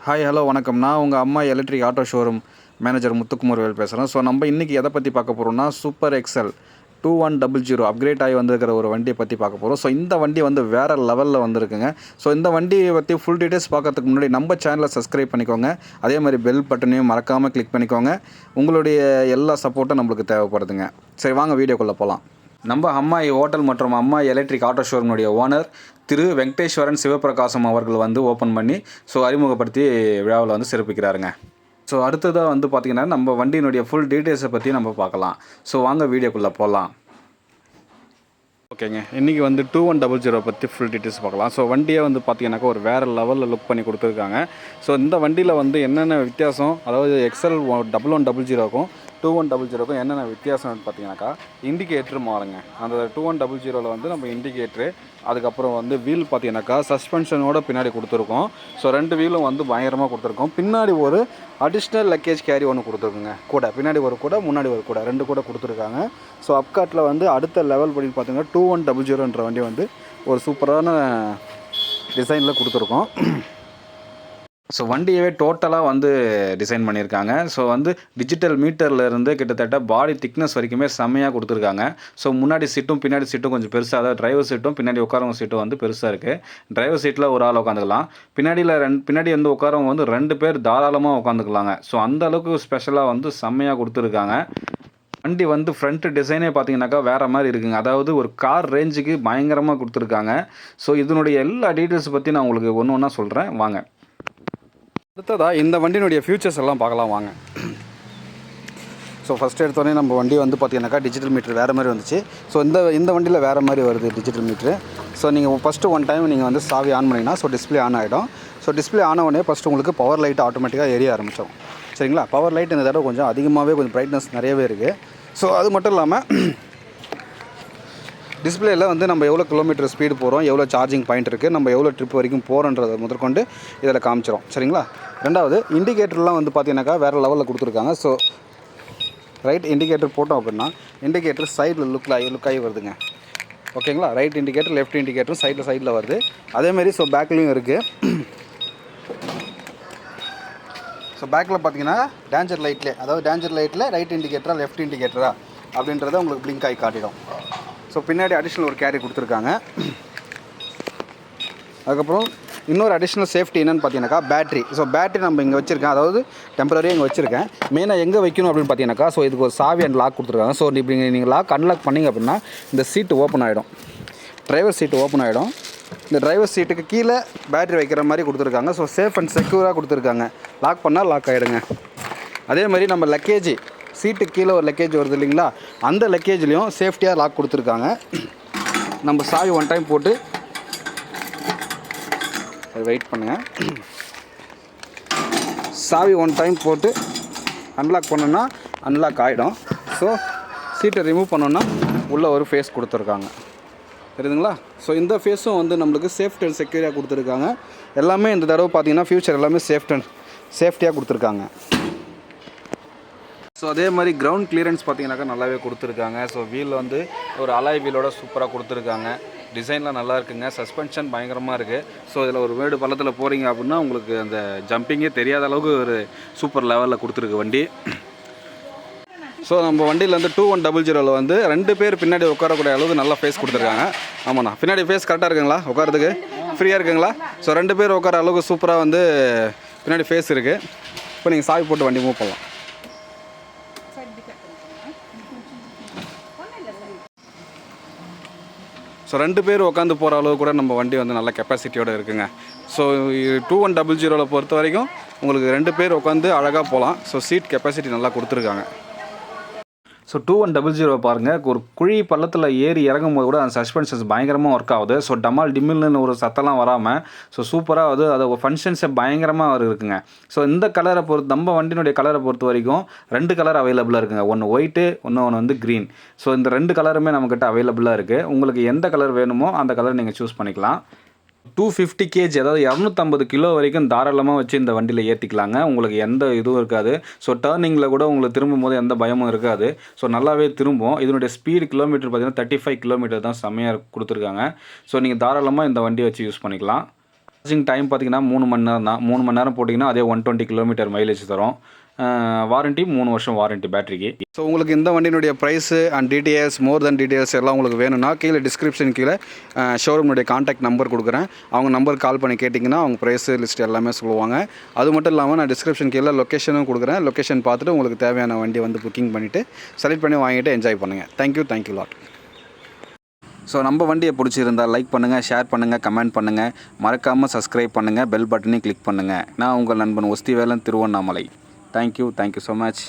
Hi hello வணக்கம். நான் உங்கள் அம்மா electric auto showroom manager Muthukumar பேசுகிறேன். ஸோ நம்ம இன்றைக்கி எதை பற்றி பார்க்க போகிறோம்னா சூப்பர் எக்ஸல் 2100 அப்கிரேட் ஆகி வந்திருக்கிற ஒரு வண்டியை பற்றி பார்க்க போகிறோம். ஸோ இந்த வண்டி வந்து வேறு லெவலில் வந்துருக்குங்க. ஸோ இந்த வண்டியை பற்றி ஃபுல் டீட்டெயில்ஸ் பார்க்கறதுக்கு முன்னாடி நம்ம சேனலை சப்ஸ்கிரைப் பண்ணிக்கோங்க. அதே மாதிரி பெல் பட்டனையும் மறக்காமல் கிளிக் பண்ணிக்கோங்க. உங்களுடைய எல்லா சப்போர்ட்டும் நம்மளுக்கு தேவைப்படுதுங்க. சரி, வாங்க வீடியோக்குள்ளே போகலாம். நம்ம அம்மாயி ஹோட்டல் மற்றும் அம்மாயி எலக்ட்ரிக் ஆட்டோ ஷோரூமுடைய ஓனர் திரு வெங்கடேஸ்வரன் சிவபிரகாசம் அவர்கள் வந்து ஓப்பன் பண்ணி அறிமுகப்படுத்தி விழாவில் வந்து சிறப்பிக்கிறாருங்க. ஸோ அடுத்ததாக வந்து பார்த்திங்கன்னா நம்ம வண்டியினுடைய ஃபுல் டீட்டெயில்ஸை பற்றி நம்ம பார்க்கலாம். ஸோ வாங்க வீடியோக்குள்ளே போகலாம். ஓகேங்க, இன்றைக்கி வந்து 2100 பற்றி ஃபுல் டீட்டெயில்ஸ் பார்க்கலாம். ஸோ வண்டியை வந்து பார்த்திங்கனாக்கா ஒரு வேறு லெவலில் லுக் பண்ணி கொடுத்துருக்காங்க. ஸோ இந்த வண்டியில் வந்து என்னென்ன வித்தியாசம், அதாவது எக்ஸல் 1100க்கும் 2100க்கும் என்னென்ன வித்தியாசம்னு பார்த்தீங்கன்னாக்கா இண்டிகேட்ரு மாறுங்க. அந்த 2100 வந்து நம்ம இண்டிகேட்ரு, அதுக்கப்புறம் வந்து வீல் பார்த்தீங்கன்னாக்கா சஸ்பென்ஷனோட பின்னாடி கொடுத்துருக்கோம். ஸோ 2 வீலும் வந்து பயங்கரமாக கொடுத்துருக்கோம். பின்னாடி ஒரு அடிஷ்னல் லக்கேஜ் கேரி ஒன்று கொடுத்துருக்குங்க. கூட பின்னாடி ஒரு கூட, முன்னாடி ஒரு கூட, 2 கூட கொடுத்துருக்காங்க. ஸோ அப்காட்டில் வந்து அடுத்த லெவல் பண்ணி பார்த்தீங்கன்னா 2100 வண்டி வந்து ஒரு சூப்பரான டிசைனில் கொடுத்துருக்கோம். ஸோ வண்டியவே டோட்டலாக வந்து டிசைன் பண்ணியிருக்காங்க. ஸோ வந்து டிஜிட்டல் மீட்டர்லேருந்து கிட்டத்தட்ட பாடி திக்னஸ் வரைக்குமே செம்மையாக கொடுத்துருக்காங்க. ஸோ முன்னாடி சீட்டும் பின்னாடி சீட்டும் கொஞ்சம் பெருசாக, அதாவது டிரைவர் சீட்டும் பின்னாடி உட்காரவங்க சீட்டும் வந்து பெருசாக இருக்குது. டிரைவர் சீட்டில் ஒரு ஆள் உட்காந்துக்கலாம். பின்னாடி வந்து உட்காரவங்க வந்து 2 பேர் தாராளமாக உட்காந்துக்கலாங்க. ஸோ அந்த அளவுக்கு ஸ்பெஷலாக வந்து செம்மையாக கொடுத்துருக்காங்க. வண்டி வந்து ஃப்ரண்ட் டிசைனே பார்த்தீங்கன்னாக்கா வேறு மாதிரி இருக்குங்க. அதாவது ஒரு கார் ரேஞ்சுக்கு பயங்கரமாக கொடுத்துருக்காங்க. ஸோ இதனுடைய எல்லா டீட்டெயில்ஸ் பற்றி நான் உங்களுக்கு ஒன்று ஒன்றா சொல்கிறேன், வாங்க. அடுத்ததாக இந்த வண்டியினுடைய ஃபியூச்சர்ஸ் எல்லாம் பார்க்கலாம், வாங்க. ஸோ ஃபஸ்ட்டு எடுத்தோடனே நம்ம வண்டி வந்து பார்த்திங்கனாக்கா டிஜிட்டல் மீட்ரு வேறு மாதிரி வந்துச்சு. ஸோ இந்த வண்டியில் வேறு மாதிரி வருது டிஜிட்டல் மீட்ரு. ஸோ நீங்கள் ஃபஸ்ட்டு ஒன் டைம் நீங்கள் வந்து சாவி ஆன் பண்ணிங்கன்னா டிஸ்பிளே ஆன் ஆகிடும். ஸோ டிஸ்பிளே ஆன உடனே ஃபஸ்ட்டு உங்களுக்கு பவர் லைட் ஆட்டோமேட்டிக்காக எரிய ஆரம்பிச்சிடும். சரிங்களா? பவர் லைட் இந்த தடவை கொஞ்சம் அதிகமாகவே கொஞ்சம் பிரைட்னஸ் நிறையவே இருக்குது. ஸோ அது மட்டும் இல்லாமல் டிஸ்பிளேயில் வந்து நம்ம எவ்வளோ கிலோமீட்டர் ஸ்பீடு போகிறோம், எவ்வளோ சார்ஜிங் பாயிண்ட் இருக்குது, நம்ம எவ்வளோ ட்ரிப் வரைக்கும் போகிறோன்றதை முதற்கொண்டு இதில் காமிச்சிடும். சரிங்களா? ரெண்டாவது இண்டிகேட்டர்லாம் வந்து பார்த்தீங்கன்னாக்கா வேறு லெவலில் கொடுத்துருக்காங்க. ஸோ ரைட் இண்டிகேட்டர் போட்டோம் அப்படின்னா இண்டிகேட்டர் சைடில் லுக் ஆகி வருதுங்க. ஓகேங்களா? ரைட் இண்டிகேட்டர், லெஃப்ட் இண்டிகேட்டரும் சைடில் வருது. அதேமாரி ஸோ பேக்லேயும் இருக்குது. ஸோ பேக்கில் பார்த்தீங்கன்னா டேஞ்சர் லைட்டில் ரைட் இண்டிகேட்டரா லெஃப்ட் இண்டிகேட்டரா அப்படின்றத உங்களுக்கு பிளிங்க் ஆகி காட்டிடும். ஸோ பின்னாடி அடிஷ்னல் ஒரு கேரி கொடுத்துருக்காங்க. அதுக்கப்புறம் இன்னொரு அடிஷ்னல் சேஃப்டி என்னென்னு பார்த்தீங்கன்னாக்கா பேட்ரி. ஸோ பேட்ரி நம்ம இங்கே வச்சுருக்கேன், அதாவது டெம்பரரியாக இங்கே வச்சுருக்கேன். மெயினாக எங்கே வைக்கணும் அப்படின்னு பார்த்தீங்கன்னாக்கா ஸோ இதுக்கு ஒரு சாவி அண்ட் லாக் கொடுத்துருக்காங்க. ஸோ இப்படி நீங்கள் லாக் அன்லாக் பண்ணிங்க அப்படின்னா இந்த சீட்டு ஓப்பன் ஆகிடும், டிரைவர் சீட்டு ஓப்பன் ஆகிடும். இந்த டிரைவர் சீட்டுக்கு கீழே பேட்ரி வைக்கிற மாதிரி கொடுத்துருக்காங்க. ஸோ சேஃப் அண்ட் செக்யூராக கொடுத்துருக்காங்க. லாக் பண்ணால் லாக் ஆகிடுங்க. அதே மாதிரி நம்ம லக்கேஜ் சீட்டுக்கு கீழே ஒரு லக்கேஜ் வருது இல்லைங்களா, அந்த லக்கேஜ்லேயும் சேஃப்டியாக லாக் கொடுத்துருக்காங்க. நம்ம சாவி ஒன் டைம் போட்டு வெயிட் பண்ணுங்கள். சாவி ஒன் டைம் போட்டு அன்லாக் பண்ணோன்னா அன்லாக் ஆகிடும். ஸோ சீட்டை ரிமூவ் பண்ணோன்னா உள்ளே ஒரு ஃபேஸ் கொடுத்துருக்காங்க. தெரியுதுங்களா? ஸோ இந்த ஃபேஸும் வந்து நம்மளுக்கு சேஃப்டி அண்ட் செக்யூரியாக கொடுத்துருக்காங்க. எல்லாமே இந்த தடவை பார்த்தீங்கன்னா ஃபியூச்சர் எல்லாமே சேஃப்டியாக கொடுத்துருக்காங்க. ஸோ அதே மாதிரி கிரவுண்ட் கிளியரன்ஸ் பார்த்தீங்கன்னாக்கா நல்லாவே கொடுத்துருக்காங்க. ஸோ வீல் வந்து ஒரு அலாய் வீலோட சூப்பராக கொடுத்துருக்காங்க. டிசைன்லாம் நல்லா இருக்குங்க. சஸ்பென்ஷன் பயங்கரமாக இருக்குது. ஸோ இதில் ஒரு மேடு பள்ளத்தில் போகிறீங்க அப்படின்னா உங்களுக்கு அந்த ஜம்பிங்கே தெரியாத அளவுக்கு ஒரு சூப்பர் லெவலில் கொடுத்துருக்கு வண்டி. ஸோ நம்ம வண்டியில் வந்து 2100 வந்து 2 பேர் பின்னாடி உட்காரக்கூடிய அளவுக்கு நல்லா ஃபேஸ் கொடுத்துருக்காங்க. ஆமாண்ணா, பின்னாடி ஃபேஸ் கரெக்டாக இருக்குங்களா? உட்காரத்துக்கு ஃப்ரீயாக இருக்குங்களா? ஸோ 2 பேர் உட்கார அளவுக்கு சூப்பராக வந்து பின்னாடி ஃபேஸ் இருக்குது. இப்போ நீங்கள் சாவி போட்டு வண்டி மூவ் பண்ணலாம். ஸோ 2 பேர் உட்காந்து போகிற அளவு கூட நம்ம வண்டி வந்து நல்ல கெப்பாசிட்டியோடு இருக்குங்க. ஸோ 2100 பொறுத்த வரைக்கும் உங்களுக்கு 2 பேர் உட்காந்து அழகாக போகலாம். ஸோ சீட் கெப்பாசிட்டி நல்லா கொடுத்துருக்காங்க. ஸோ 2100 பாருங்கள், ஒரு குழி பள்ளத்தில் ஏறி இறங்கும் போது கூட அந்த சஸ்பென்ஷன்ஸ் பயங்கரமாக ஒர்க் ஆகுது. ஸோ டமால் டிமில்னு ஒரு சத்தம்லாம் வராமல் ஸோ சூப்பராக அது அது ஃபங்க்ஷன்ஸை பயங்கரமாக இருக்குங்க. ஸோ இந்த கலரை பொறுத்து நம்ம வண்டியினுடைய கலரை பொறுத்த வரைக்கும் 2 கலர் அவைலபிளாக இருக்குங்க. ஒன்று ஒயிட்டு, ஒன்று வந்து க்ரீன். ஸோ இந்த 2 கலருமே நம்மக்கிட்ட அவைலபிளாக இருக்குது. உங்களுக்கு எந்த கலர் வேணுமோ அந்த கலர் நீங்கள் சூஸ் பண்ணிக்கலாம். 250 kg, அதாவது 250 கிலோ வரைக்கும் தாராளமாக வச்சு இந்த வண்டியில் ஏற்றிக்கலாங்க. உங்களுக்கு எந்த இதுவும் இருக்காது. ஸோ டர்னிங்கில் கூட உங்களுக்கு திரும்பும் போது எந்த பயமும் இருக்காது. ஸோ நல்லாவே திரும்பும். இதனுடைய ஸ்பீடு கிலோமீட்டர் பார்த்தீங்கன்னா 35 கிலோமீட்டர் தான் செம்மையாக கொடுத்துருக்காங்க. ஸோ நீங்கள் தாராளமாக இந்த வண்டியை வச்சு யூஸ் பண்ணிக்கலாம். சார்ஜிங் டைம் பார்த்தீங்கன்னா 3 மணி நேரம் தான். 3 மணி நேரம் போட்டிங்கன்னா அதே 120 கிலோமீட்டர் மைலேஜ் தரும். வாரண்ட்டி 3 வருஷம் வாரண்ட்டி பேட்டரிக்கு. ஸோ உங்களுக்கு இந்த வண்டியினுடைய price and details more than details எல்லாம் உங்களுக்கு வேணும்னா கீழே டிஸ்கிரிப்ஷன் கீழே ஷோரூமுடைய காண்டாக்ட் நம்பர் கொடுக்குறேன். அவங்க நம்பர் கால் பண்ணி கேட்டிங்கன்னா அவங்க ப்ரைஸு லிஸ்ட் எல்லாமே சொல்லுவாங்க. அது மட்டும் இல்லாமல் நான் டிஸ்கிரிப்ஷன் கீழே லொக்கேஷனும் கொடுக்குறேன். லொக்கேஷன் பார்த்துட்டு உங்களுக்கு தேவையான வண்டி வந்து புக்கிங் பண்ணிவிட்டு செலக்ட் பண்ணி வாங்கிட்டு என்ஜாய் பண்ணுங்கள். Thank you lot. ஸோ நம்ம வண்டியை பிடிச்சிருந்தால் லைக் பண்ணுங்கள், ஷேர் பண்ணுங்கள், கமெண்ட் பண்ணுங்கள், மறக்காமல் சப்ஸ்கிரைப் பண்ணுங்கள், பெல் பட்டனையும் கிளிக் பண்ணுங்கள். நான் உங்கள் நண்பன் Osthivelan, Tiruvannamalai. Thank you so much.